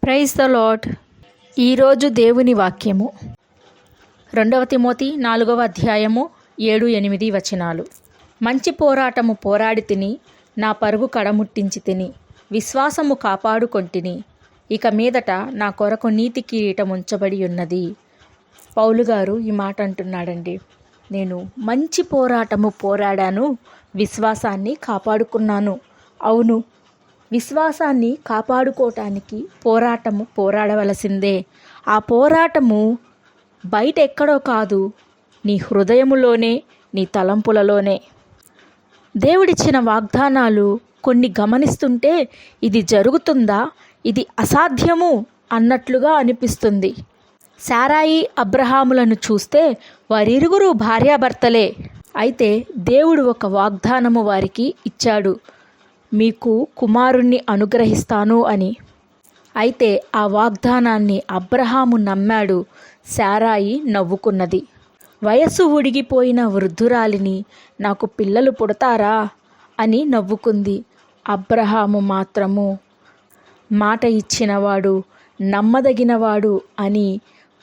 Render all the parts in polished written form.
Praise the lord. ఈరోజు దేవుని వాక్యము 2 తిమోతి 4వ అధ్యాయము 7-8 వచనాలు. మంచి పోరాటము పోరాడి తిని, నా పరుగు కడముట్టించి తిని, విశ్వాసము కాపాడుకొంటిని. ఇక మీదట నా కొరకు నీతి కిరీటం ఉంచబడి ఉన్నది. పౌలు గారు ఈ మాట అంటున్నాడండి. నేను మంచి పోరాటము పోరాడాను, విశ్వాసాన్ని కాపాడుకున్నాను. అవును, విశ్వాసాన్ని కాపాడుకోవటానికి పోరాడవలసిందే. ఆ పోరాటము బయట ఎక్కడో కాదు, నీ హృదయములోనే, నీ తలంపులలోనే. దేవుడిచ్చిన వాగ్దానాలు కొన్ని గమనిస్తుంటే ఇది జరుగుతుందా, ఇది అసాధ్యము అన్నట్లుగా అనిపిస్తుంది. శారాయి, అబ్రహాములను చూస్తే వారిరువురు భార్యాభర్తలే. అయితే దేవుడు ఒక వాగ్దానము వారికి ఇచ్చాడు, మీకు కుమారుణ్ణి అనుగ్రహిస్తాను అని. అయితే ఆ వాగ్దానాన్ని అబ్రహాము నమ్మాడు, శారాయి నవ్వుకున్నది. వయస్సు ఉడిగిపోయిన వృద్ధురాలిని నాకు పిల్లలు పుడతారా అని నవ్వుకుంది. అబ్రహాము మాత్రము మాట ఇచ్చినవాడు, నమ్మదగినవాడు అని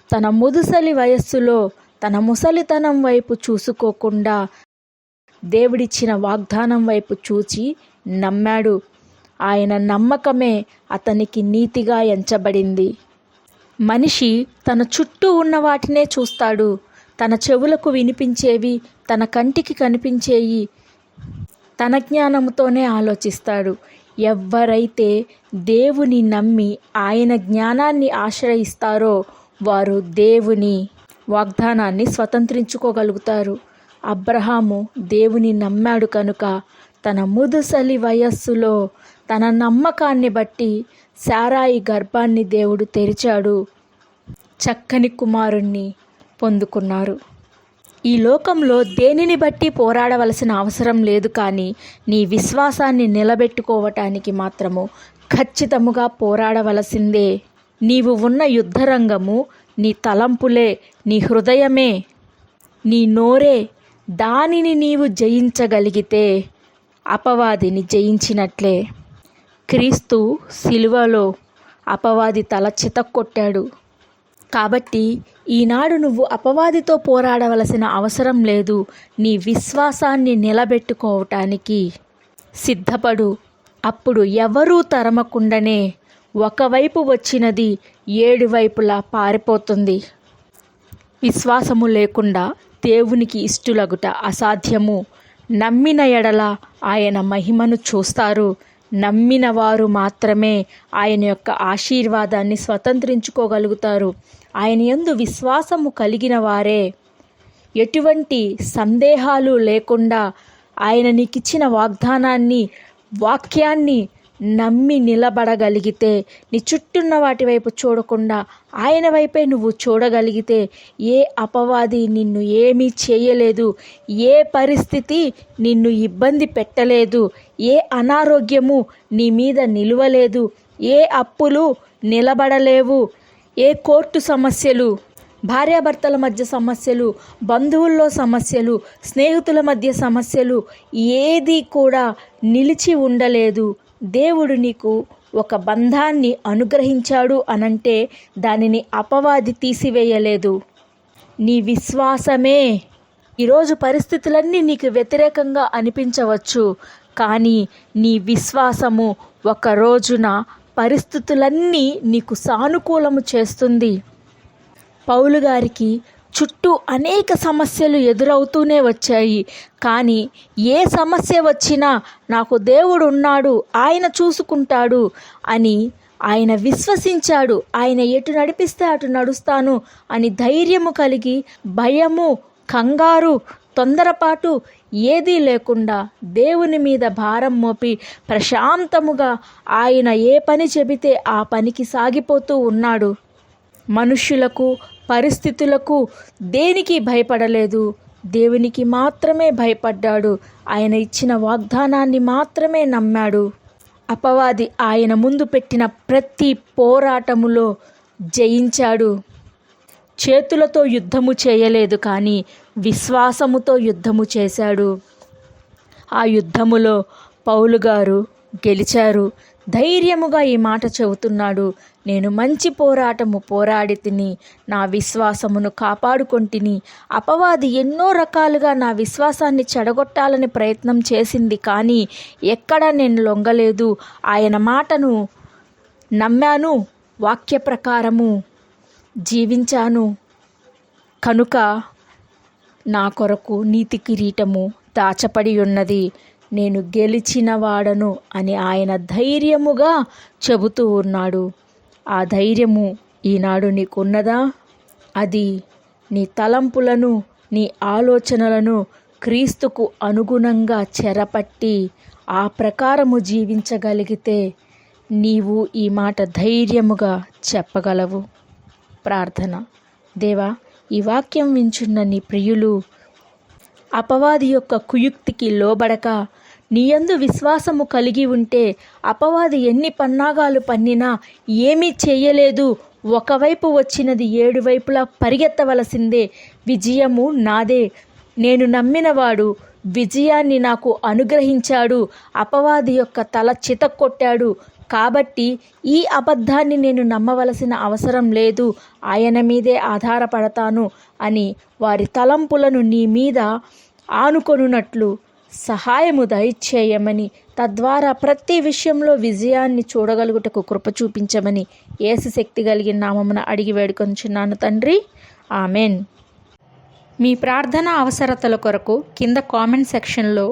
తన ముదుసలి వయస్సులో తన ముసలితనం వైపు చూసుకోకుండా దేవుడిచ్చిన వాగ్దానం వైపు చూచి నమ్మాడు. ఆయన నమ్మకమే అతనికి నీతిగా ఎంచబడింది. మనిషి తన చుట్టూ ఉన్న వాటినే చూస్తాడు. తన చెవులకు వినిపించేవి, తన కంటికి కనిపించేవి తన జ్ఞానంతోనే ఆలోచిస్తాడు. ఎవరైతే దేవుని నమ్మి ఆయన జ్ఞానాన్ని ఆశ్రయిస్తారో వారు దేవుని వాగ్దానాన్ని స్వతంత్రించుకోగలుగుతారు. అబ్రహాము దేవుని నమ్మాడు కనుక తన ముదుసలి వయస్సులో తన నమ్మకాన్ని బట్టి శారాయి గర్భాన్ని దేవుడు తెరిచాడు. చక్కని కుమారుణ్ణి పొందుకున్నారు. ఈ లోకంలో దేనిని బట్టి పోరాడవలసిన అవసరం లేదు, కానీ నీ విశ్వాసాన్ని నిలబెట్టుకోవటానికి మాత్రము ఖచ్చితముగా పోరాడవలసిందే. నీవు ఉన్న యుద్ధరంగము నీ తలంపులే, నీ హృదయమే, నీ నోరే. దానిని నీవు జయించగలిగితే అపవాదిని జయించినట్లే. క్రీస్తు శిలువలో అపవాది తల చితక్కొట్టాడు. కాబట్టి ఈనాడు నువ్వు అపవాదితో పోరాడవలసిన అవసరం లేదు. నీ విశ్వాసాన్ని నిలబెట్టుకోవటానికి సిద్ధపడు. అప్పుడు ఎవరూ తరమకుండానే ఒకవైపు వచ్చినది 7 వైపులా పారిపోతుంది. విశ్వాసము లేకుండా దేవునికి ఇష్టలగుట అసాధ్యము. నమ్మిన ఎడల ఆయన మహిమను చూస్తారు. నమ్మిన వారు మాత్రమే ఆయన యొక్క ఆశీర్వాదాన్ని స్వతంత్రించుకోగలుగుతారు. ఆయన యందు విశ్వాసము కలిగిన వారే ఎటువంటి సందేహాలు లేకుండా ఆయన నీకిచ్చిన వాక్యాన్ని నమ్మి నిలబడగలిగితే, నీ చుట్టూన్న వాటి వైపు చూడకుండా ఆయన వైపే నువ్వు చూడగలిగితే ఏ అపవాది నిన్ను ఏమీ చేయలేదు. ఏ పరిస్థితి నిన్ను ఇబ్బంది పెట్టలేదు. ఏ అనారోగ్యము నీ మీద నిలవలేదు. ఏ అప్పులు నిలబడలేవు. ఏ కోర్టు సమస్యలు, భార్యాభర్తల మధ్య సమస్యలు, బంధువుల్లో సమస్యలు, స్నేహితుల మధ్య సమస్యలు ఏది కూడా నిలిచి ఉండలేదు. దేవుడు నీకు ఒక బంధాన్ని అనుగ్రహించాడు అనంటే దానిని అపవాది తీసివేయలేదు. నీ విశ్వాసమే. ఈరోజు పరిస్థితులన్నీ నీకు వ్యతిరేకంగా అనిపించవచ్చు, కానీ నీ విశ్వాసము ఒక రోజున పరిస్థితులన్నీ నీకు సానుకూలము చేస్తుంది. పౌలు గారికి చుట్టూ అనేక సమస్యలు ఎదురవుతూనే వచ్చాయి, కానీ ఏ సమస్య వచ్చినా నాకు దేవుడు ఉన్నాడు, ఆయన చూసుకుంటాడు అని ఆయన విశ్వసించాడు. ఆయన ఎటు నడిపిస్తే అటు నడుస్తాను అని ధైర్యము కలిగి, భయము, కంగారు, తొందరపాటు ఏదీ లేకుండా దేవుని మీద భారం మోపి ప్రశాంతముగా ఆయన ఏ పని చెబితే ఆ పనికి సాగిపోతూ ఉన్నాడు. మనుష్యులకు, పరిస్థితులకు దేనికి భయపడలేదు. దేవునికి మాత్రమే భయపడ్డాడు. ఆయన ఇచ్చిన వాగ్దానాన్ని మాత్రమే నమ్మాడు. అపవాది ఆయన ముందు పెట్టిన ప్రతి పోరాటములో జయించాడు. చేతులతో యుద్ధము చేయలేదు, కానీ విశ్వాసముతో యుద్ధము చేశాడు. ఆ యుద్ధములో పౌలు గారు గెలిచారు. ధైర్యముగా ఈ మాట చెబుతున్నాడు. నేను మంచి పోరాటము పోరాడి తిని నా విశ్వాసమును కాపాడుకొంటిని. అపవాది ఎన్నో రకాలుగా నా విశ్వాసాన్ని చెడగొట్టాలని ప్రయత్నం చేసింది, కానీ ఎక్కడా నేను లొంగలేదు. ఆయన మాటను నమ్మాను, వాక్య ప్రకారము జీవించాను కనుక నా కొరకు నీతి కిరీటము దాచపడి ఉన్నది, నేను గెలిచిన వాడను అని ఆయన ధైర్యముగా చెబుతూ ఉన్నాడు. ఆ ధైర్యము ఈనాడు నీకున్నదా? అది నీ తలంపులను, నీ ఆలోచనలను క్రీస్తుకు అనుగుణంగా చెరపట్టి ఆ ప్రకారము జీవించగలిగితే నీవు ఈ మాట ధైర్యముగా చెప్పగలవు. ప్రార్థన. దేవా, ఈ వాక్యం వించున్న నీ ప్రియులు అపవాది యొక్క కుయుక్తికి లోబడక నీయందు విశ్వాసము కలిగి ఉంటే అపవాది ఎన్ని పన్నాగాలు పన్నినా ఏమీ చేయలేదు. ఒకవైపు వచ్చినది 7 వైపులా పరిగెత్తవలసిందే. విజయము నాదే. నేను నమ్మినవాడు విజయాన్ని నాకు అనుగ్రహించాడు. అపవాది యొక్క తల చితక్కొట్టాడు. కాబట్టి ఈ అబద్ధాన్ని నేను నమ్మవలసిన అవసరం లేదు, ఆయన మీదే ఆధారపడతాను అని వారి తలంపులను నీ మీద ఆనుకొనున్నట్లు సహాయము దయచేయమని, తద్వారా ప్రతి విషయంలో విజయాన్ని చూడగలుగుటకు కృప చూపించమని యేసు శక్తి కలిగిన నామమున అడిగి వేడుకొంచున్నాను తండ్రి. ఆమెన్. మీ ప్రార్థన అవసరతల కొరకు కింద కామెంట్ సెక్షన్లో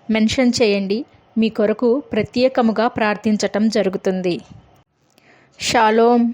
మెన్షన్ చేయండి. మీ కొరకు ప్రత్యేకముగా ప్రార్థించటం జరుగుతుంది. షాలోమ్.